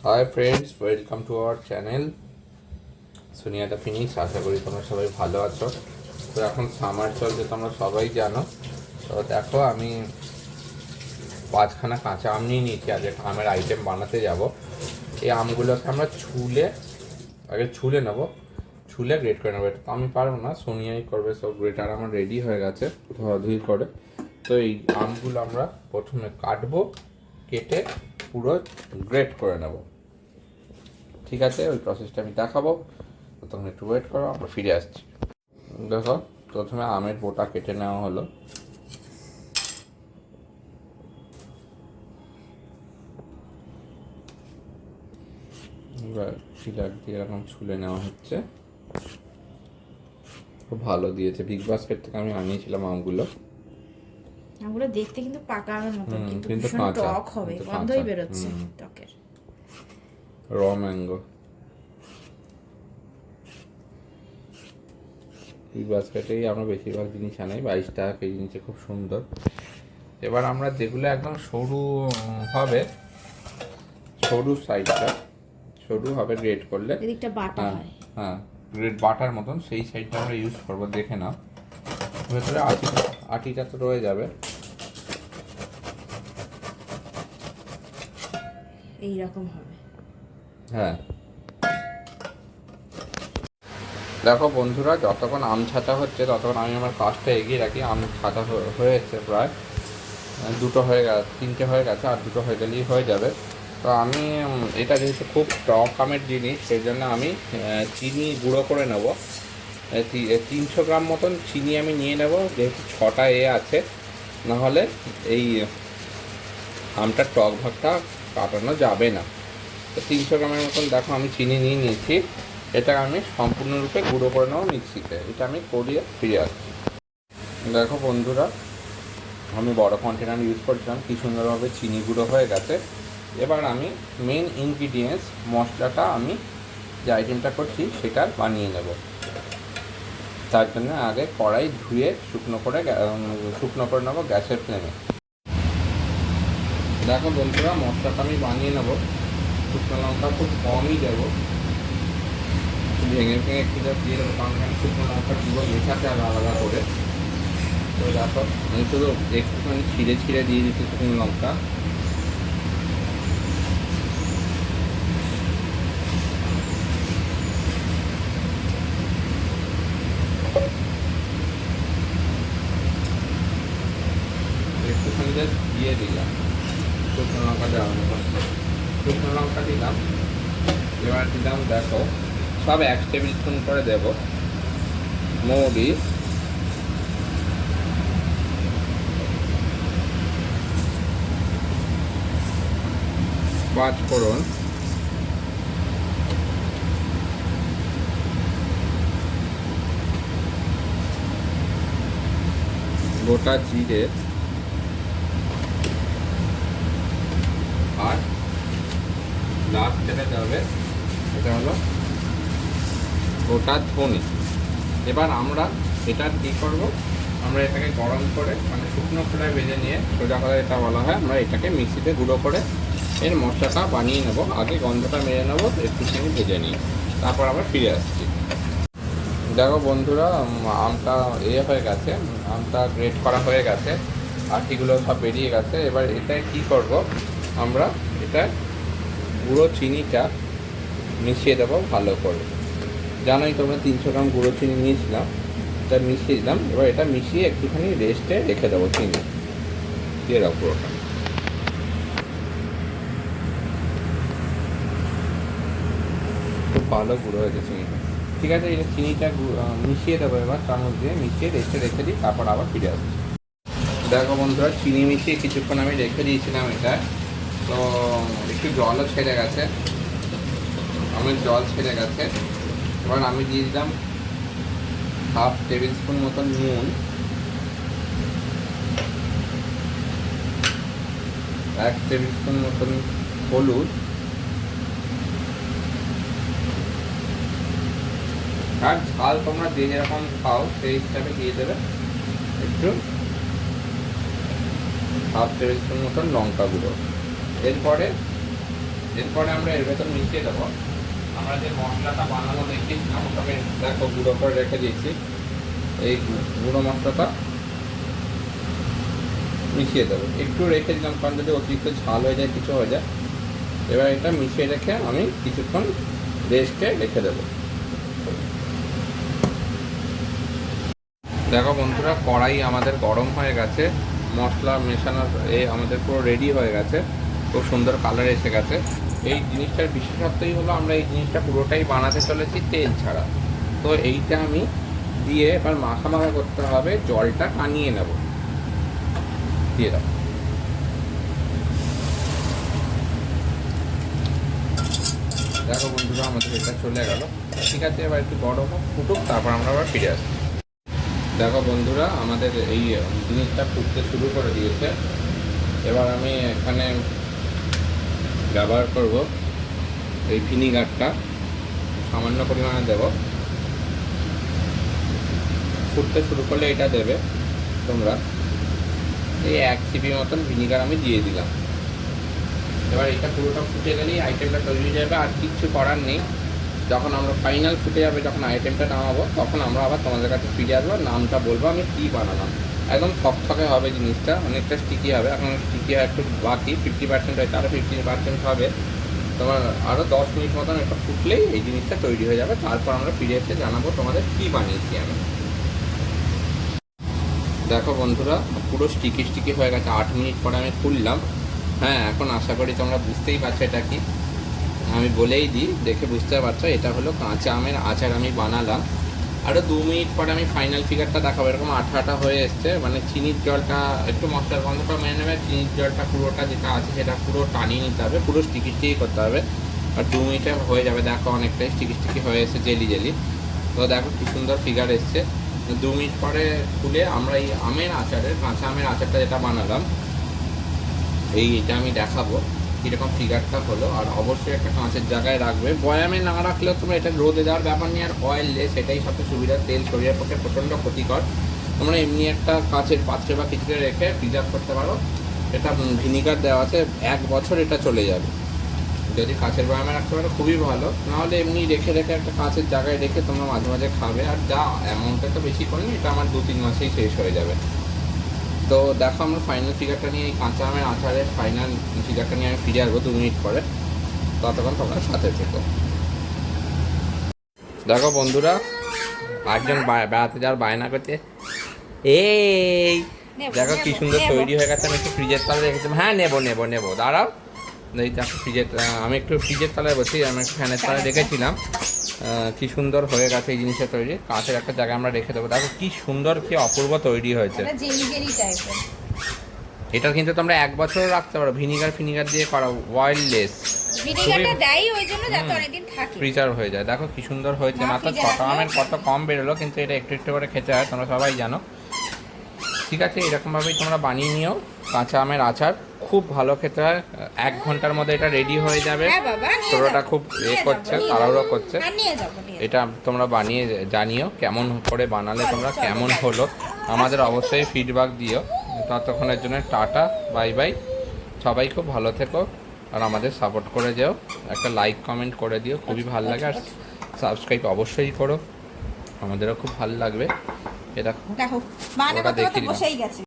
High friends, welcome to our channel সোনিয়াটা Phoenix. আশা করি তোমরা সবাই ভালো আছো। তো এখন সামার চলছে, তোমরা সবাই জানো। তো দেখো, আমি 5খানা কাঁচা আম নিয়ে নিয়েছি। আগে আমের আইটেম বানাতে যাব। এই আমগুলোকে আমরা আগে ছুলে নেবো, ছুলে গ্রেট করে নেবো। এটা তো আমি পারবো না, সোনিয়াই করবে। সব গ্রেটার আমার রেডি হয়ে গেছে ধোয়াধুয়ি করে। তো এই আমগুলো আমরা প্রথমে কাটবো, কেটে পুরো গ্রেট করে নেবো। ঠিক আছে, ওই প্রসেসটা আমি দেখাবো। তো তোমরা একটু ওয়েট করো, আমরা ফিরে আসছি। দেখো, প্রথমে আমের বোটা কেটে নেওয়া হলো। এবার ফিলার দিয়ে এরকম ছুলে নেওয়া হচ্ছে। খুব ভালো দিয়েছে, বিগ বাস্কেট থেকে আমি আনিয়েছিলাম আমগুলো। আমগুলো দেখতে কিন্তু পাকা আমের মতো, কিন্তু কিন্তু ভীষণ কাঁচা, টক হবে, গন্ধই বেরোচ্ছে টকের। র ম্যাঙ্গো। বিগ বাস্কেটেই আমরা বেশিরভাগ জিনিস আনাই, 22 টাকা কেজি নিচে, খুব সুন্দর। এবার আমরা যেগুলো একদম সরু হবে, সরু সাইডটা সরু হবে গ্রেট করলে, এদিকটা বাটা হয়। হ্যাঁ, গ্রেট বাটার মতন সেই সাইডটা আমরা ইউজ করবো। দেখে নাও, ভেতরে আটিটা তো রয়ে যাবে। এইরকম হবে। হ্যাঁ, দেখো বন্ধুরা, যতক্ষণ আম ছাঁচা হচ্ছে ততক্ষণ আমি আমার কাজটা এগিয়ে রাখি। আম ছাঁচা হয়েছে প্রায়, দুটো হয়ে গেছে, 3টে হয়ে গেছে, আর দুটো হয়ে গেলেই হয়ে যাবে। তো আমি এটা যেহেতু খুব টক আমের জিনিস, সেই জন্য আমি চিনি গুঁড়ো করে নেব। 300 গ্রাম মতন চিনি আমি নিয়ে নেব, যেহেতু 6টা আছে। নাহলে এই আমটার টক ভাগটা কাটানো যাবে না। তো 300 গ্রামের মতন দেখো আমি চিনি নিয়ে নিয়েছি। এটা আমি সম্পূর্ণরূপে গুঁড়ো করে নেবো মিক্সিতে। এটা আমি করিয়ে ফিরে আসছি। দেখো বন্ধুরা, আমি বড় কন্টেনার ইউজ করছিলাম, কি সুন্দরভাবে চিনি গুঁড়ো হয়ে গেছে। এবার আমি মেন ইনগ্রিডিয়েন্টস মশলাটা আমি যে আইটেমটা করছি সেটা বানিয়ে নেব। তার জন্য আগে কড়াই ধুয়ে শুকনো করে নেবো গ্যাসের ফ্লেমে। দেখো বন্ধুরা, মশলাটা আমি বানিয়ে নেবো। শুকনো লঙ্কা খুব কমই দেবো, ভেঙে একটু দিয়ে দেবো, কারণ আমি শুকনো লঙ্কা পুরো মেশাতে হবে আলাদা করে। তো দেখো, আমি শুধু একটুখানি ছিঁড়ে ছিঁড়ে দিয়ে দিচ্ছি শুকনো লঙ্কা। একটুখানি জাস্ট দিয়ে দিলাম শুকনো লঙ্কা দেওয়ার মতন। শুকনো লঙ্কা দিলাম। এবার দিলাম, দেখো, সব 1 টেবিল স্পুন করে দেব মৌরি, 5 ফোড়ন, গোটা জিরে, আর লাস্ট যেটা যাবে এটা হলো গোটা ধনে। এবার আমরা এটা কী করবো, আমরা এটাকে গরম করে, মানে শুকনো খোলায় ভেজে নিয়ে, সোজা করে এটা বলা হয়, আমরা এটাকে মিক্সিতে গুঁড়ো করে এর মশলাটা বানিয়ে নেবো। আগে গন্ধটা মেরে নেবো, একটুখানি ভেজে নিই, তারপর আবার ফিরে আসছি। দেখো বন্ধুরা, আমটা হয়ে গেছে, আমটা গ্রেট করা হয়ে গেছে, আটিগুলো সব বেরিয়ে গেছে। এবার এটায় কী করব, আমরা এটা গুঁড়ো চিনিটা মিশিয়ে দেবো ভালো করে। জানোই তোমরা 300 গ্রাম গুঁড়ো চিনি নিয়েছিলাম, এটা মিশিয়ে দিলাম। এবার এটা মিশিয়ে একটুখানি রেস্টে রেখে দেবো, চিনি দিয়ে দাও পুরোটা। খুব ভালো গুঁড়ো হয়েছে চিনিটা। ঠিক আছে, এই চিনিটা মিশিয়ে দেবো এবার, চামচ দিয়ে মিশিয়ে রেস্টে রেখে দিই, তারপর আবার ফিরে আসছি। দেখো বন্ধুরা, চিনি মিশিয়ে কিছুক্ষণ আমি রেখে দিয়েছিলাম এটা। তো একটু জলও ছেড়ে গেছে, আমের জল ছেড়ে গেছে। এবার আমি দিয়ে দিলাম 1/2 টেবিল স্পুন মতন নুন, 1 টেবিল স্পুন মতন হলুদ, আর ঝাল তোমরা যে যেরকম খাও সেই হিসাবে দিয়ে দেবে। একটু 1/2 টেবিল স্পুন মতন লঙ্কা গুঁড়ো। এরপরে এরপরে আমরা এর ভেতর মিশিয়ে দেবো আমরা যে মশলাটা বানানো দেখিয়েছিলাম, ওটাকে দেখো গুঁড়ো করে রেখে দিয়েছি। এই গুঁড়ো মশলাটা মিশিয়ে দেবো, একটু রেখে দিলাম, কারণ যদি অতিরিক্ত ঝাল হয়ে যায় কিছু হয়ে যায়। এবার এটা মিশিয়ে রেখে আমি কিছুক্ষণ রেস্টে রেখে দেবো। দেখো বন্ধুরা, কড়াই আমাদের গরম হয়ে গেছে, মশলা মেশানোর আমাদের পুরো রেডি হয়ে গেছে, খুব সুন্দর কালার এসে গেছে। এই জিনিসটার বিশেষত্বই হলো আমরা এই জিনিসটা পুরোটাই বানাতে চলেছি তেল ছাড়া। তো এইটা আমি দিয়ে এবার মাখা মাখা করতে হবে, জলটা টানিয়ে নেব। দিয়ে দাও। দেখো বন্ধুরা, আমাদের এটা চলে গেল। ঠিক আছে, এবার একটু গরম হোক, ফুটুক, তারপর আমরা আবার ফিরে আসি। দেখো বন্ধুরা, আমাদের এই জিনিসটা ফুটতে শুরু করে দিয়েছে। এবার আমি এখানে ব্যবহার করব এই ভিনিগারটা, সামান্য পরিমাণে দেব। ফুটতে শুরু করলে এটা দেবে তোমরা। এই 1 চিপি মতন ভিনিগার আমি দিয়ে দিলাম। এবার এটা পুরোটা ফুটে গেলেই আইটেমটা তৈরি হয়ে যাবে, আর কিচ্ছু করার নেই। যখন আমরা ফাইনাল ফুটে যাবে, যখন আইটেমটা নামাবো, তখন আমরা আবার তোমাদের কাছে ফিরে আসবো, নামটা বলবো আমি কী বানালাম। একদম থকথকে হবে জিনিসটা, অনেকটা স্টিকি হবে। এখন স্টিকি হয় একটু বাকি, 50% হয়েছে, আরও 50% হবে। তোমার আরও 10 মিনিট মতন এটা ফুটলেই এই জিনিসটা তৈরি হয়ে যাবে। তারপর আমরা ফিরে এসে জানাবো তোমাদের কী বানিয়েছি আমি। দেখো বন্ধুরা, পুরো স্টিকি স্টিকি হয়ে গেছে। 8 মিনিট পরে আমি খুললাম। হ্যাঁ, এখন আশা করি তোমরা বুঝতেই পারছো এটা কি। আমি বলেই দিই, দেখে বুঝতে পারছো, এটা হলো কাঁচা আমের আচার আমি বানালাম। আরও 2 মিনিট পরে আমি ফাইনাল ফিগারটা দেখাবো। এরকম আঠা আঠা হয়ে এসছে, মানে চিনির জলটা একটু মশলার গন্ধটা মেনে নেবে, চিনির জলটা পুরোটা যেটা আছে সেটা পুরো টানিয়ে নিতে হবে, পুরো স্টিকি স্টিকি করতে হবে। আর 2 মিনিটে হয়ে যাবে। দেখো অনেকটাই স্টিকি স্টিকি হয়ে এসেছে, জেলি জেলি। তো দেখো কি সুন্দর ফিগার এসছে। 2 মিনিট পরে খুলে আমরা এই আমের আচারের, কাঁচা আমের আচারটা যেটা বানালাম, এটা আমি দেখাবো কীরকম ফিগারটা হলো। আর অবশ্যই একটা কাঁচের জায়গায় রাখবে, বয়ামে না রাখলেও তোমরা এটা রোদে দেওয়ার ব্যাপার নেই। আর অয়েললেস, এটাই সবচেয়ে সুবিধা। তেল শরীরের পক্ষে প্রচণ্ড ক্ষতিকর। তোমরা এমনি একটা কাঁচের পাত্রে বা কিছুতে রেখে প্রিজার্ভ করতে পারো। এটা ভিনিগার দেওয়া আছে, 1 বছর এটা চলে যাবে। যদি কাঁচের বয়ামে রাখতে পারো খুবই ভালো, নাহলে এমনি রেখে রেখে একটা কাঁচের জায়গায় রেখে তোমরা মাঝে মাঝে খাবে। আর যা অ্যামাউন্টটা তো বেশি করিনি, এটা আমার 2-3 মাসেই শেষ হয়ে যাবে। তো দেখো, আমরা ফাইনাল ফিগারটা নিয়ে, এই কাঁচা আমের আচারের ফাইনাল ফিগারটা নিয়ে আমি ফিরে আসবো 2 মিনিট পরে। ততক্ষণ তোমরা সাথে থেকো। দেখো বন্ধুরা, একজন বেড়াতে যাওয়ার বায়না করছে। এই দেখো কি সুন্দর তৈরি হয়ে গেছে। আমি একটু ফ্রিজের তলায় রেখেছিলাম। হ্যাঁ, নেবো নেবো নেবো, দাঁড়াও। এই দেখো আমি একটু ফ্রিজের তলায় বসি, আমি একটু ফ্যানের তলায় রেখেছিলাম। কি সুন্দর হয়ে গেছে এই জিনিসটা তৈরি। কাঁচের একটা জায়গায় আমরা রেখে দেবো। দেখো কি সুন্দর, কি অপূর্ব তৈরি হয়েছে। এটা কিন্তু তোমরা 1 বছরও রাখতে পারো, ভিনিগার ফিনিগার দিয়ে করা, অয়েললেস। ভিনেগারটা দেই ওই জন্য যাতে অনেকদিন থাকে, প্রিজার্ভ হয়ে যায়। দেখো কি সুন্দর হয়েছে। মাত্র 6 আমের কত কম বেরোলো, কিন্তু এটা একটু একটু করে খেতে হয়, তোমরা সবাই জানো। ঠিক আছে, এরকমভাবেই তোমরা বানিয়ে নিও কাঁচা আমের আচার। খুব ভালো খেতে হয়। 1 ঘন্টার মধ্যে এটা রেডি হয়ে যাবে। ছোটোটা খুব করছে, তাড়াহুড়ো করছে। এটা তোমরা বানিয়ে জানিও কেমন করে বানালে, তোমরা কেমন হলো আমাদের অবশ্যই ফিডব্যাক দিও। ততক্ষণের জন্য টাটা, বাই বাই। সবাই খুব ভালো থেকো, আর আমাদের সাপোর্ট করে যেও। একটা লাইক কমেন্ট করে দিও, খুবই ভালো লাগে। আর সাবস্ক্রাইব অবশ্যই করো, আমাদেরও খুব ভালো লাগবে। এটা দেখো, ওটা দেখিয়ে